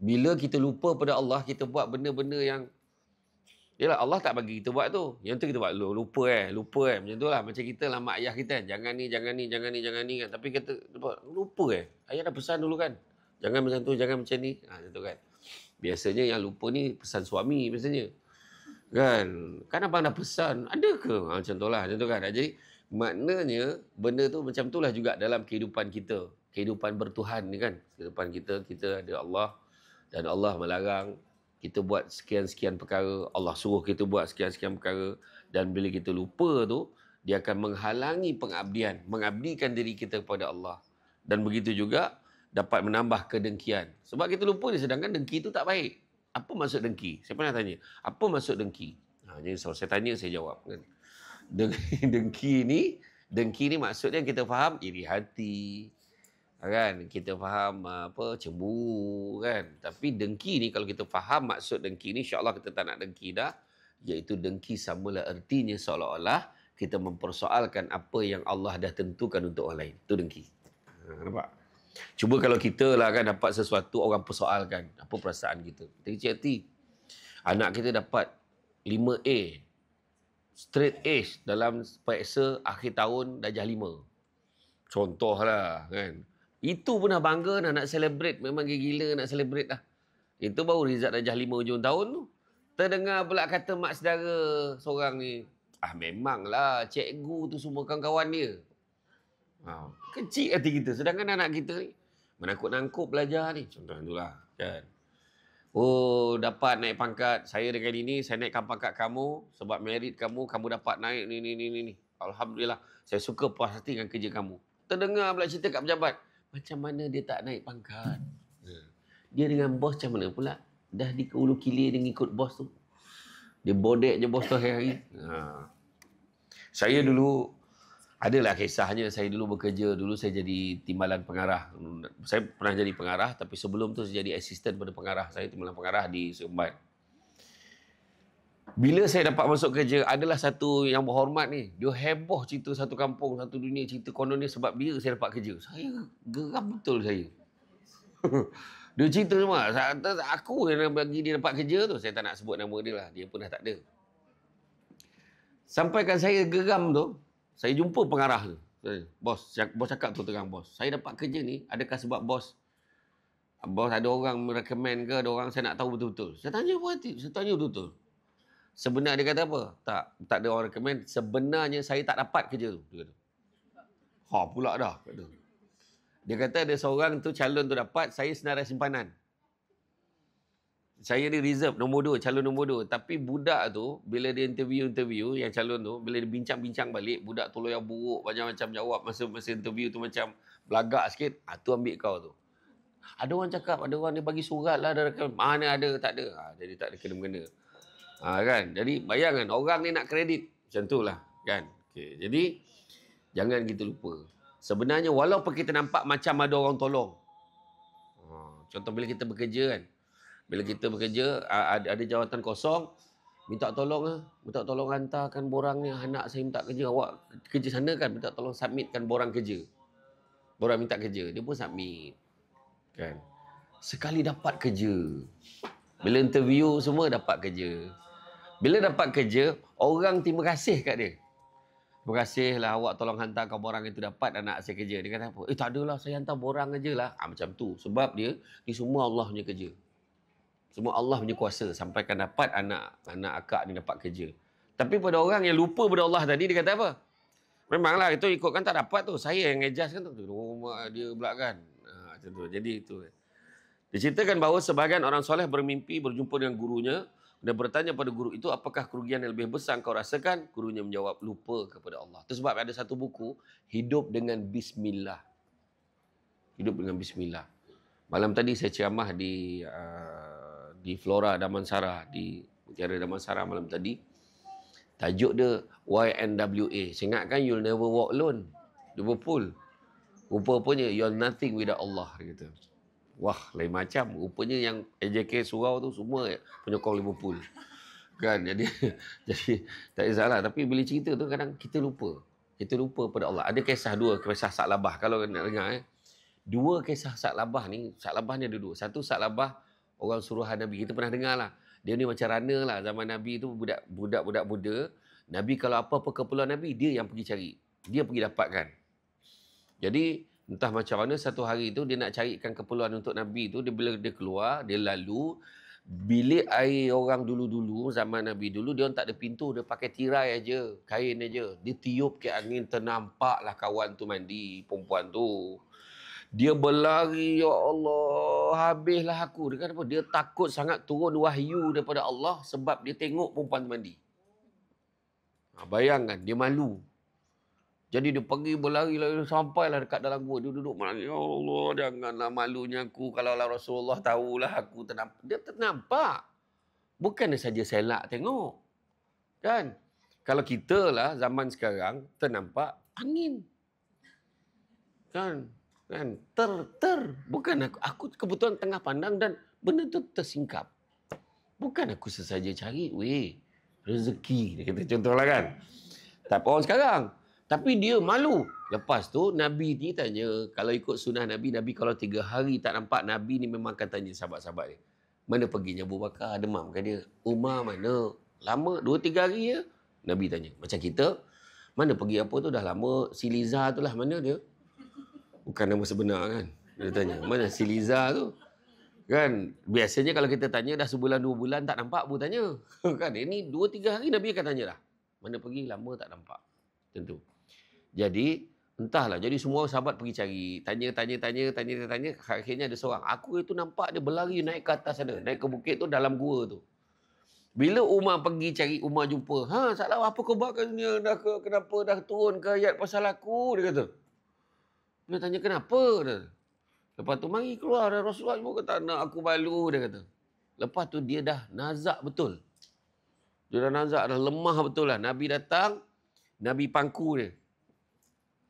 Bila kita lupa pada Allah, kita buat benda-benda yang yalah Allah tak bagi kita buat tu. Yang tu kita buat lupa macam tu lah. Macam kita lah mak ayah kita kan. Jangan ni, jangan ni, jangan ni, jangan ni kan. Tapi kita lupa Ayah dah pesan dulu kan. Jangan macam tu, jangan macam ni. Macam tu kan. Biasanya yang lupa ni pesan suami biasanya. Kan? Kan abang dah pesan. Ada ke? Macam tu lah. Macam tu kan. Jadi maknanya benda tu macam tu lah juga dalam kehidupan kita. Kehidupan bertuhan ni kan. Kehidupan kita ada Allah. Dan Allah melarang kita buat sekian-sekian perkara, Allah suruh kita buat sekian-sekian perkara, dan bila kita lupa tu, dia akan menghalangi pengabdian, mengabdikan diri kita kepada Allah. Dan begitu juga dapat menambah kedengkian. Sebab kita lupa ni, sedangkan dengki tu tak baik. Apa maksud dengki? Saya pernah tanya, apa maksud dengki? Jadi kalau saya tanya, saya jawab. Kan? Dengki ni maksudnya kita faham iri hati, kan, kita faham cemburu kan. Tapi dengki ni kalau kita faham maksud dengki ni, insya-Allah kita tak nak dengki dah, iaitu dengki samalah ertinya seolah-olah kita mempersoalkan apa yang Allah dah tentukan untuk orang lain. Itu dengki. Nampak? Cuba kalau kita lah kan dapat sesuatu orang persoalkan, apa perasaan kita? Kita kecil hati. Anak kita dapat 5A straight A's dalam periksa akhir tahun darjah 5. Contohlah kan. Itu pun dah bangga nak celebrate. Memang gila nak celebrate dah. Itu baru result darjah 5 hujung tahun tu. Terdengar pula kata mak saudara seorang ni, memanglah cikgu tu semua kawan-kawan dia. Kecil hati kita. Sedangkan anak kita ni menangkut-nangkut belajar ni. Contoh itulah kan. Oh, dapat naik pangkat. Saya dengan ini, saya naikkan pangkat kamu. Sebab merit kamu dapat naik ni. Alhamdulillah. Saya suka puas hati dengan kerja kamu. Terdengar pula cerita kat pejabat. Macam mana dia tak naik pangkat? Dia dengan bos macam mana pula? Dah di ulu kilir dia ngikut bos tu. Dia bodek je bos tu hari-hari. Saya dulu, adalah kisahnya, saya dulu bekerja. Dulu saya jadi timbalan pengarah. Saya pernah jadi pengarah, tapi sebelum tu saya jadi asisten pada pengarah. Saya timbalan pengarah di Seremban. Bila saya dapat masuk kerja, adalah satu yang berhormat ni. Dia heboh cerita satu kampung, satu dunia cerita konon dia sebab dia saya dapat kerja. Saya geram betul saya. Dia cerita semua. Aku yang bagi dia dapat kerja tu. Saya tak nak sebut nama dia lah. Dia pun dah tak ada. Sampaikan saya geram tu, saya jumpa pengarah tu. Bos cakap tu terang, bos. Saya dapat kerja ni, adakah sebab bos ada orang merecommend ke, ada orang, saya nak tahu betul-betul. Saya tanya betul-betul. Sebenarnya dia kata apa? Tak ada orang recommend. Sebenarnya saya tak dapat kerja tu. Dia kata. Pula dah. Kata. Dia kata ada seorang tu, calon tu dapat, saya senarai simpanan. Saya ni reserve nombor 2, calon nombor 2. Tapi budak tu, bila dia interview yang calon tu, bila dia bincang-bincang balik, budak tu yang buruk, macam-macam jawab masa interview tu macam belagak sikit. Tu ambil kau tu. Ada orang cakap, ada orang dia bagi surat lah, mana ada, tak ada. Jadi tak ada kena-mengena. Kan? Jadi bayangkan orang ni nak kredit. Macam tu lah. Kan? Okay. Jadi jangan kita lupa. Sebenarnya walaupun kita nampak macam ada orang tolong. Contoh bila kita bekerja kan. Bila kita bekerja, ada jawatan kosong. Minta tolong hantarkan borangnya. Anak saya minta kerja. Awak kerja sana kan. Minta tolong submitkan borang kerja. Borang minta kerja. Dia pun submit. Kan? Sekali dapat kerja. Bila interview semua dapat kerja. Bila dapat kerja, orang terima kasih kat dia. Terima kasih lah awak tolong hantarkan borang itu dapat anak saya kerja. Dia kata apa? Tak adalah, saya hantar borang aja lah. Macam tu. Sebab dia, ni semua Allah punya kerja. Semua Allah punya kuasa. Sampaikan dapat anak akak ni dapat kerja. Tapi pada orang yang lupa pada Allah tadi, dia kata apa? Memanglah itu ikutkan tak dapat tu. Saya yang adjust kan tu. Rumah dia pula kan. Macam tu. Jadi itu. Diceritakan bahawa sebahagian orang soleh bermimpi berjumpa dengan gurunya dan bertanya pada guru itu, apakah kerugian yang lebih besar kau rasakan? Gurunya menjawab, lupa kepada Allah. Itu sebab ada satu buku, Hidup dengan Bismillah. Hidup dengan Bismillah. Malam tadi saya ceramah di Flora Damansara, di Mutiara Damansara malam tadi. Tajuk dia YNWA. Saya ingatkan You'll Never Walk Alone. Liverpool. Rupa-rupanya You're Nothing Without Allah. Gitu. Wah, lain macam. Rupanya yang AJK surau tu semua penyokong Liverpool. Kan? Jadi tak kisahlah. Tapi bila cerita tu kadang kita lupa. Kita lupa pada Allah. Ada dua kisah Sa'labah. Kalau nak dengar. Dua kisah Sa'labah ni ada dua. Satu Sa'labah orang suruhan Nabi. Kita pernah dengar lah. Dia ni macam runner lah. Zaman Nabi tu budak-budak muda. Nabi kalau apa-apa keperluan Nabi, dia yang pergi cari. Dia pergi dapatkan. Jadi, entah macam mana satu hari tu dia nak carikan keperluan untuk Nabi tu. Bila dia keluar, dia lalu bilik air orang dulu-dulu, zaman Nabi dulu, dia orang tak ada pintu. Dia pakai tirai aja, kain aja. Dia tiup ke angin, ternampaklah kawan tu mandi, perempuan tu. Dia berlari, ya Allah, habislah aku. Dia kata apa? Dia takut sangat turun wahyu daripada Allah sebab dia tengok perempuan tu mandi. Bayangkan, dia malu. Jadi dia pergi berlari sampailah dekat dalam gua. Dia duduk menangis. Ya Allah, janganlah malunya aku. Kalau Rasulullah tahulah aku ternampak. Dia ternampak. Bukan saja selak tengok. Kan? Kalau kita lah zaman sekarang ternampak angin. Kan? Bukan aku kebetulan tengah pandang dan benda tu tersingkap. Bukan aku sesaja cari, rezeki. Dia kata contohlah kan. Tak orang sekarang. Tapi dia malu. Lepas tu Nabi ni tanya, kalau ikut sunnah Nabi kalau 3 hari tak nampak, Nabi ni memang akan tanya sahabat-sahabat dia. Mana perginya Abu Bakar? Demam kan dia? Umar mana? Lama 2-3 hari je. Nabi tanya. Macam kita, mana pergi apa tu dah lama, si Liza tu lah mana dia? Bukan nama sebenar kan? Dia tanya, mana si Liza tu? Kan? Biasanya kalau kita tanya dah sebulan 2 bulan tak nampak, Abu tanya. Kan? Ini 2-3 hari Nabi akan tanya dah. Mana pergi? Lama tak nampak. Tentu. Jadi, entahlah. Jadi semua sahabat pergi cari. Tanya. Akhirnya ada seorang. Aku itu nampak dia berlari naik ke atas sana. Naik ke bukit tu dalam gua tu. Bila Umar pergi cari, Umar jumpa. Salah apa kau buat katanya? Kenapa dah turun ke ayat pasal aku? Dia kata. Dia tanya kenapa? Dia. Lepas tu mari keluar. Rasulullah juga kata nak aku malu. Dia kata. Lepas tu dia dah nazak betul. Dia dah nazak, dah lemah betul lah. Nabi datang. Nabi pangku dia.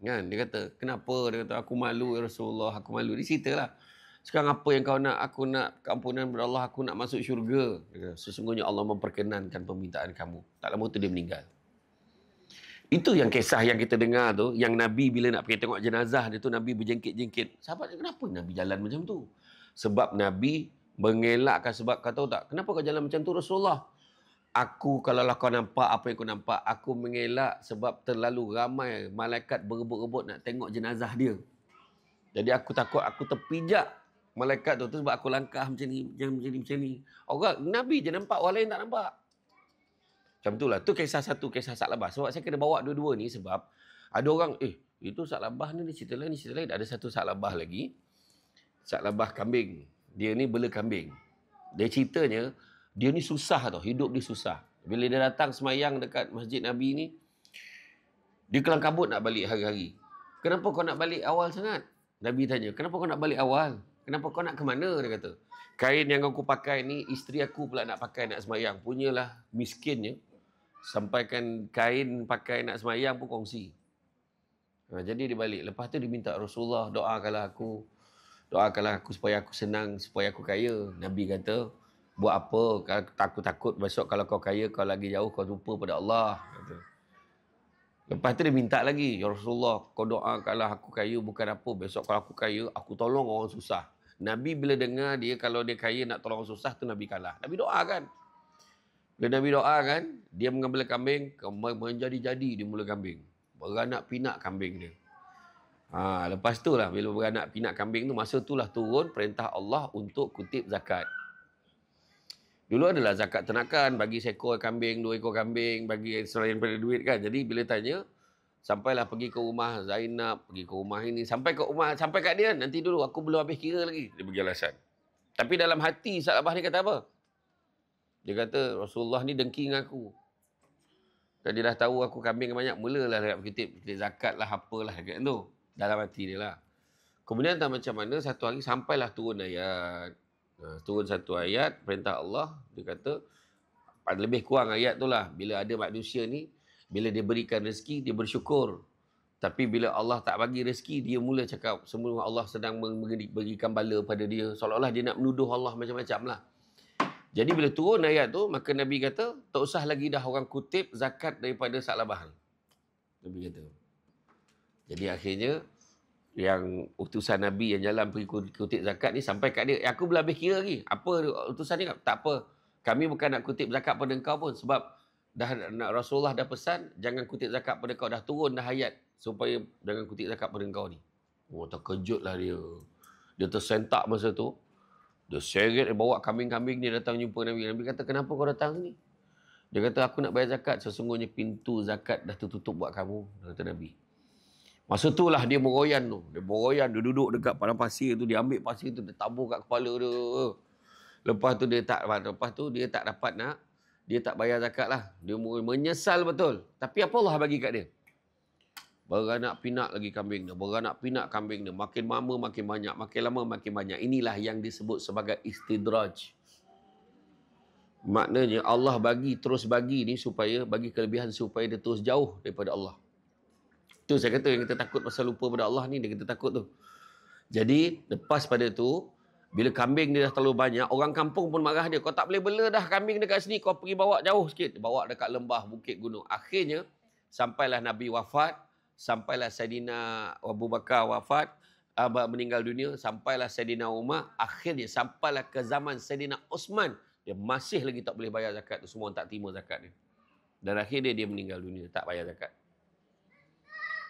Kan? Dia kata, kenapa? Dia kata, aku malu ya Rasulullah, aku malu. Dia ceritalah. Sekarang apa yang kau nak? Aku nak keampunan daripada Allah, aku nak masuk syurga. Dia kata, sesungguhnya Allah memperkenankan permintaan kamu. Tak lama tu dia meninggal. Itu yang kisah yang kita dengar tu, yang Nabi bila nak pergi tengok jenazah dia tu, Nabi berjengkit-jengkit. Sahabat dia, kenapa Nabi jalan macam tu? Sebab Nabi mengelakkan, sebab kau tahu tak, kenapa kau jalan macam tu Rasulullah? Aku, kalau kau nampak apa yang kau nampak, aku mengelak sebab terlalu ramai malaikat berebut-rebut nak tengok jenazah dia. Jadi aku takut aku terpijak malaikat tu sebab aku langkah macam ni. Orang, Nabi je nampak, orang lain tak nampak. Macam itulah. Tu kisah satu, kisah Sa'labah. Sebab saya kena bawa dua-dua ni sebab ada orang, itu Sa'labah ni cerita lain, Ada satu Sa'labah lagi. Sa'labah kambing. Dia ni bela kambing. Dia ceritanya, dia ni susah tau, hidup dia susah. Bila dia datang semayang dekat masjid Nabi ni, dia kelang kabut nak balik hari-hari. Kenapa kau nak balik awal sangat? Nabi tanya, kenapa kau nak balik awal? Kenapa kau nak ke mana? Dia kata, kain yang aku pakai ni, isteri aku pula nak pakai nak semayang. Punyalah miskinnya, sampaikan kain pakai nak semayang pun kongsi. Jadi dia balik. Lepas tu dia minta Rasulullah, doakanlah aku supaya aku senang, supaya aku kaya. Nabi kata, buat apa? Takut-takut besok kalau kau kaya, kau lagi jauh, kau lupa pada Allah. Lepas tu dia minta lagi, ya Rasulullah, kau doakanlah aku kaya bukan apa. Besok kalau aku kaya, aku tolong orang susah. Nabi bila dengar dia kalau dia kaya nak tolong orang susah, tu Nabi kalah. Nabi doakan. Bila Nabi doakan, dia mengambil kambing, menjadi-jadi dia mula kambing. Beranak pinak kambing dia. Lepas tu lah, bila beranak pinak kambing tu, masa tu lah turun perintah Allah untuk kutip zakat. Dulu adalah zakat ternakan, bagi seekor kambing, 2 ekor kambing, bagi selain pada duit kan. Jadi bila tanya, sampailah pergi ke rumah Zainab, pergi ke rumah ini, sampai kat dia, nanti dulu aku belum habis kira lagi. Dia bagi alasan. Tapi dalam hati Sa'labah ni kata apa? Dia kata, Rasulullah ni dengki dengan aku. Dan dia dah tahu aku kambing banyak, mulalah nak kutip zakat lah, apalah kat tu. Dalam hati dia lah. Kemudian tak macam mana, satu hari sampailah turun ayat. Turun satu ayat, perintah Allah, dia kata, lebih kurang ayat tu lah, bila ada manusia ni, bila dia berikan rezeki, dia bersyukur. Tapi bila Allah tak bagi rezeki, dia mula cakap, semua Allah sedang berikan bala pada dia. Seolah-olah dia nak menuduh Allah macam-macam lah. Jadi bila turun ayat tu, maka Nabi kata, tak usah lagi dah orang kutip zakat daripada Sa'labah. Nabi kata. Jadi akhirnya, yang utusan Nabi yang jalan pergi kutip zakat ni sampai kat dia. Aku belum habis kira lagi. Apa utusan ni? Tak apa. Kami bukan nak kutip zakat pada engkau pun. Sebab Rasulullah dah pesan, jangan kutip zakat pada engkau. Dah turun dah ayat supaya jangan kutip zakat pada engkau ni. Oh, terkejutlah dia. Dia tersentak masa tu. Dia seret, dia bawa kambing-kambing dia datang jumpa Nabi. Nabi kata, kenapa kau datang ni? Dia kata, aku nak bayar zakat. Sesungguhnya pintu zakat dah tertutup buat kamu. Kata Nabi. Masa tu lah dia meroyan tu. Dia meroyan, dia duduk dekat padang pasir tu. Dia ambil pasir tu, dia tabur kat kepala dia. Lepas tu dia tak dapat nak. Dia tak bayar zakat lah. Dia menyesal betul. Tapi apa Allah bagi kat dia? Beranak pinak lagi kambing dia. Beranak pinak kambing dia. Makin lama makin banyak. Makin lama makin banyak. Inilah yang disebut sebagai istidraj. Maknanya Allah terus bagi ni supaya, bagi kelebihan supaya dia terus jauh daripada Allah. Tu saya kata yang kita takut pasal lupa pada Allah ni, dia kita takut tu. Jadi, lepas pada tu, bila kambing dia dah terlalu banyak, orang kampung pun marah dia. Kau tak boleh bela dah kambing dekat sini, kau pergi bawa jauh sikit. Bawa dekat lembah, bukit, gunung. Akhirnya, sampailah Nabi wafat, sampailah Saidina Abu Bakar wafat, meninggal dunia, sampailah Saidina Umar, akhirnya sampailah ke zaman Saidina Osman, dia masih lagi tak boleh bayar zakat tu, semua orang tak terima zakat dia. Dan akhirnya dia meninggal dunia, tak bayar zakat.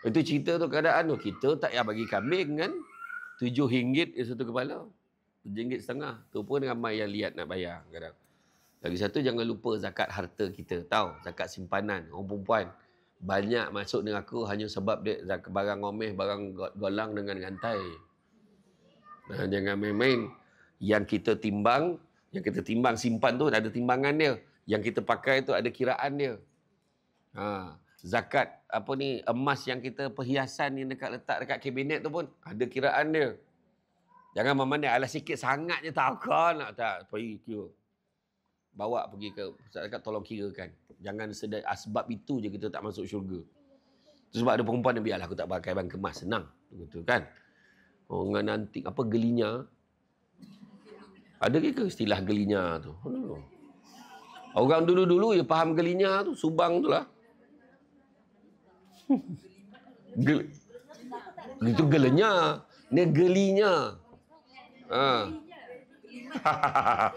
Itu cerita tu, keadaan tu. Kita tak payah bagi kambing kan. RM7 satu kepala. RM7.50. Tu pun ramai yang lihat nak bayar kadang. Lagi satu, jangan lupa zakat harta kita. Tahu, zakat simpanan. Orang perempuan banyak masuk dengan aku hanya sebab dia zakat barang omeh, barang golang dengan rantai. Nah, jangan main-main. Yang kita timbang simpan tu ada timbangan dia. Yang kita pakai tu ada kiraan dia. Zakat emas yang kita perhiasan yang letak dekat kabinet tu pun ada kiraan dia. Jangan memandang alah sikit sangat je takkan nak tak pergi kira. Bawa pergi ke pusat zakat, tolong kirakan. Jangan sedar asbab itu je kita tak masuk syurga. Itu sebab ada perempuan yang biarlah aku tak pakai barang kemas, senang. Betul kan? Orang nanti gelinya. Ada ke istilah gelinya tu? Orang dulu-dulu je faham gelinya tu, subang tu lah. Itu gelenya. Ni gelinya.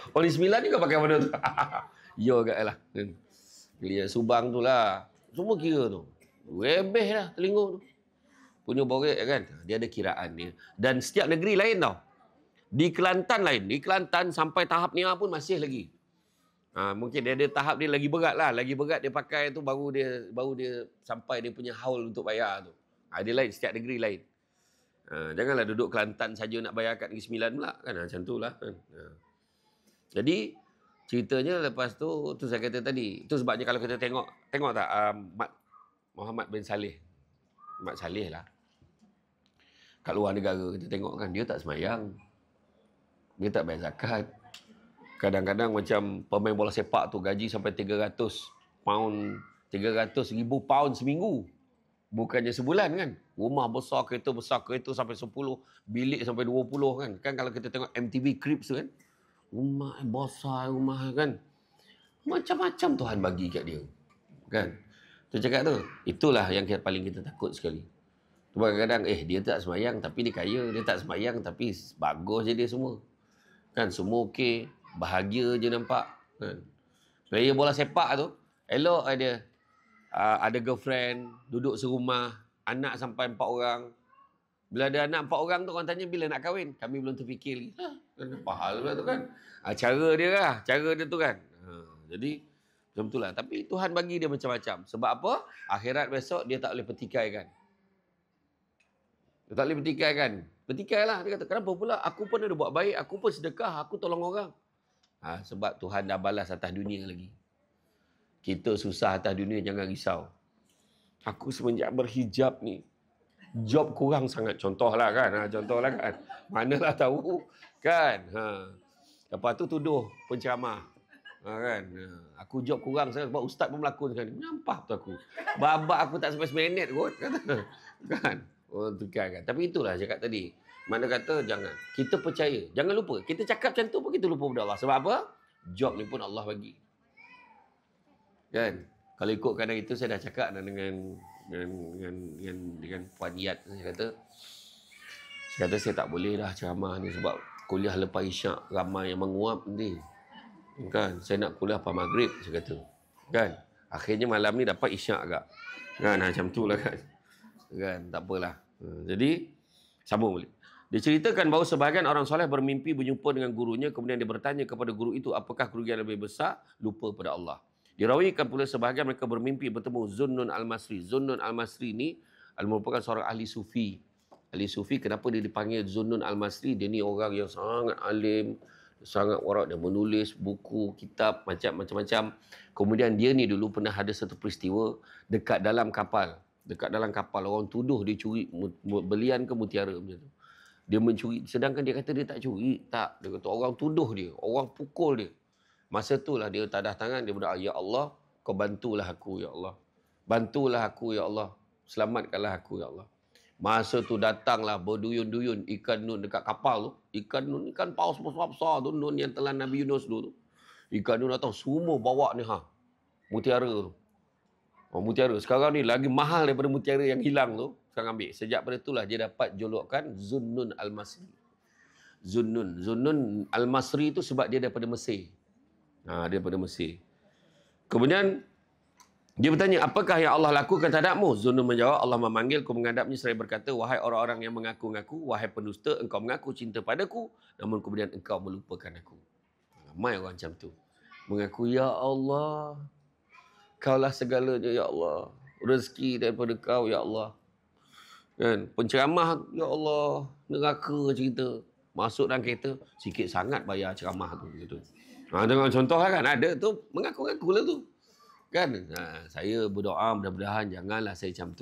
Oh, ni 9 ni kau pakai mana tu? Ya agak lah. Gelinya subang tu lah. Semua kira tu. Webeh lah telinga tu. Punya borek kan. Dia ada kiraan dia. Dan setiap negeri lain tau. Di Kelantan lain. Di Kelantan sampai tahap ni pun masih lagi. Mungkin dia ada tahap dia lagi berat lah. Lagi berat dia pakai tu baru dia sampai dia punya haul untuk bayar tu. Dia lain, setiap negeri lain. Janganlah duduk Kelantan saja nak bayar kat Negeri Sembilan pula. Kan macam tu lah. Jadi, ceritanya lepas tu saya kata tadi. Itu sebabnya kalau kita tengok tak Muhammad bin Saleh. Muhammad Saleh lah. Kat luar negara kita tengok kan, dia tak semayang. Dia tak bayar zakat. Kadang-kadang macam pemain bola sepak tu gaji sampai 300 ribu pound seminggu. Bukannya sebulan kan. Rumah besar, kereta sampai 10, bilik sampai 20 kan. Kan kalau kita tengok MTV Cribs tu kan. Rumah besar, rumah kan. Macam-macam Tuhan bagi kat dia. Kan. Tu cakap tu. Itulah yang paling kita takut sekali. Sebab kadang-kadang dia tak semayang tapi dia kaya. Dia tak semayang tapi bagus je dia semua. Kan semua okey. Bahagia je nampak kan. Player bola sepak tu elok ada girlfriend, duduk serumah, anak sampai 4 orang. Bila ada anak 4 orang tu orang tanya bila nak kahwin. Kami belum terfikir lagi. Pahal lah tu kan. Cara dia tu kan. Jadi macam tu lah. Tapi Tuhan bagi dia macam-macam. Sebab apa? Akhirat besok dia tak boleh petikaikan. Dia tak boleh petikaikan. Petikailah. Dia kata, kenapa pula? Aku pun ada buat baik. Aku pun sedekah. Aku tolong orang. Sebab Tuhan dah balas atas dunia lagi. Kita susah atas dunia, jangan risau. Aku semenjak berhijab ni, job kurang sangat. Contohlah kan. Manalah tahu. Kan. Lepas tu tuduh penceramah. Kan. Aku job kurang sangat sebab ustaz pun melakon kan. Nampak tu aku. Babak aku tak sampai 9 minit kot. Kan. Orang tukar kan. Tapi itulah cakap tadi. Mana kata jangan. Kita percaya. Jangan lupa. Kita cakap macam tu pun kita lupa pada Allah. Sebab apa? Job ni pun Allah bagi. Kan? Kalau ikut kadang itu saya dah cakap dengan Puan Yat. Saya kata, Saya kata saya tak boleh dah ceramah ni sebab kuliah lepas isyak ramai yang menguap nanti. Kan? Saya nak kuliah lepas maghrib, saya kata. Kan? Akhirnya malam ni dapat isyak agak. Kan? Macam tu lah kan. Kan? Tak apalah. Jadi, sambung balik. Dia ceritakan bahawa sebahagian orang soleh bermimpi berjumpa dengan gurunya, kemudian dia bertanya kepada guru itu, apakah kerugian lebih besar? Lupa pada Allah. Dirawikan pula sebahagian mereka bermimpi bertemu Zunnun Al-Masri. Zunnun Al-Masri ni merupakan seorang ahli sufi. Ahli sufi, kenapa dia dipanggil Zunnun Al-Masri? Dia ni orang yang sangat alim, sangat warak, dia menulis buku, kitab, macam-macam. Kemudian dia ni dulu pernah ada satu peristiwa dekat dalam kapal. Dekat dalam kapal, orang tuduh dia curi belian ke mutiara macam tu. Dia mencuri, sedangkan dia kata dia tak curi. Tak, dia kata orang tuduh dia, orang pukul dia. Masa itulah dia tadah tangan, dia berdoa, Ya Allah, kau bantulah aku, Ya Allah. Bantulah aku, Ya Allah. Selamatkanlah aku, Ya Allah. Masa tu datanglah berduyun-duyun ikan nun dekat kapal tu. Ikan nun, ikan paus besar-besar tu, nun yang telan Nabi Yunus dulu tu. Ikan nun datang, semua bawa ni mutiara tu. Mutiara. Sekarang ni lagi mahal daripada mutiara yang hilang tu. Sekarang ambil. Sejak pada itulah dia dapat julukan Zunnun Al-Masri. Zunnun Al-Masri itu sebab dia daripada Mesir. Dia daripada Mesir. Kemudian dia bertanya, apakah yang Allah lakukan terhadapmu? Zunnun menjawab, Allah memanggilku menghadapnya seraya berkata, wahai orang-orang yang mengaku-ngaku, wahai pendusta, engkau mengaku cinta padaku, namun kemudian engkau melupakan aku. Ramai orang macam tu. Mengaku, Ya Allah, Kaulah segalanya, Ya Allah. Rezeki daripada Kau, Ya Allah. Kan? Penceramah, Ya Allah. Neraka cerita. Masuk dalam kereta, sikit sangat bayar ceramah tu. Gitu. Tengok contoh lah kan. Ada tu, mengaku-ngaku lah tu. Kan? Saya berdoa mudah-mudahan janganlah saya macam tu.